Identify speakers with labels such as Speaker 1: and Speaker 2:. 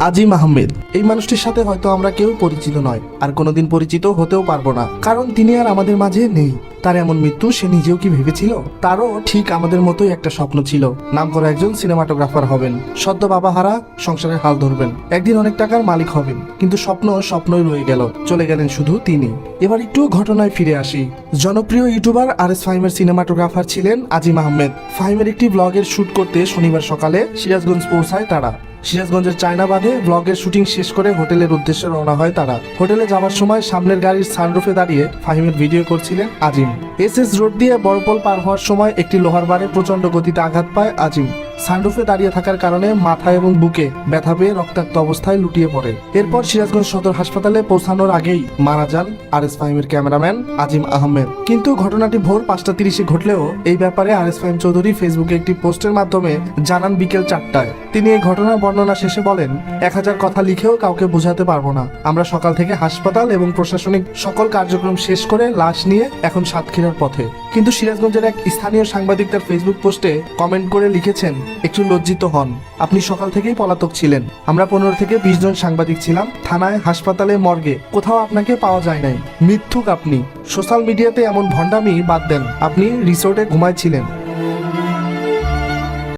Speaker 1: আজিম আহমেদ। এই মানুষটির সাথে হয়তো আমরা কেউ পরিচিত নয়, আর কোনোদিন পরিচিত হতেও পারবো না, কারণ তিনি আর আমাদের মাঝে নেই। তার এমন মৃত্যু সে নিজেও কি ভেবেছিল? তারও ঠিক আমাদের মতোই একটা স্বপ্ন ছিল, নাম করা একজন সিনেমাটোগ্রাফার হবেন, সদ্য বাবা হারা, সংসারের হাল ধরবেন, একদিন অনেক টাকার মালিক হবেন। কিন্তু স্বপ্নই রয়ে গেল, চলে গেলেন শুধু তিনি। এবার একটু ঘটনায় ফিরে আসি। জনপ্রিয় ইউটিউবার RS ফাহিমের সিনেমাটোগ্রাফার ছিলেন আজিম আহমেদ। ফাহিমের একটি ব্লগের শুট করতে শনিবার সকালে সিরাজগঞ্জ পৌঁছায় তারা। সিরাজগঞ্জের চায়নাবাদে ব্লগের শুটিং শেষ করে হোটেলের উদ্দেশ্যে রওনা হয় তারা। হোটেলে যাওয়ার সময় সামনের গাড়ির সানরুফে দাঁড়িয়ে ফাহিমের ভিডিও করছিলেন আজিম। SS রোড দিয়ে বড়পোল পার হওয়ার সময় একটি লোহার বারে প্রচন্ড গতিতে আঘাত পায় আজিম। সানরুফে দাঁড়িয়ে থাকার কারণে মাথা এবং বুকে ব্যথা পেয়ে রক্তাক্ত অবস্থায় লুটিয়ে পড়ে। এরপর সিরাজগঞ্জ সদর হাসপাতালে পৌঁছানোর আগেই মারা যান RS ফাহিমের ক্যামেরাম্যান আজিম আহমেদ। কিন্তু ঘটনাটি ভোর 5:30 ঘটলেও এই ব্যাপারে RS ফাহিম চৌধুরী ফেসবুকে একটি পোস্টের মাধ্যমে জানান বিকেল 4টায়। তিনি এই ঘটনার বর্ণনা শেষে বলেন, 1000 কথা লিখেও কাউকে বোঝাতে পারবো না। আমরা সকাল থেকে হাসপাতাল এবং প্রশাসনিক সকল কার্যক্রম শেষ করে লাশ নিয়ে এখন সাতক্ষীরার পথে। কিন্তু সিরাজগঞ্জের এক স্থানীয় সাংবাদিক তার ফেসবুক পোস্টে কমেন্ট করে লিখেছেন, একটু লজ্জিত হন, আপনি সকাল থেকেই পলাতক ছিলেন। আমরা 15 থেকে 20 জন সাংবাদিক ছিলাম, থানায়, হাসপাতালে, মর্গে, কোথাও আপনাকে পাওয়া যায় নাই। মিথ্যুক আপনি। সোশ্যাল মিডিয়াতে এমন ভণ্ডামি বাদ দেন, আপনি রিসোর্টে ঘুমাইছিলেন।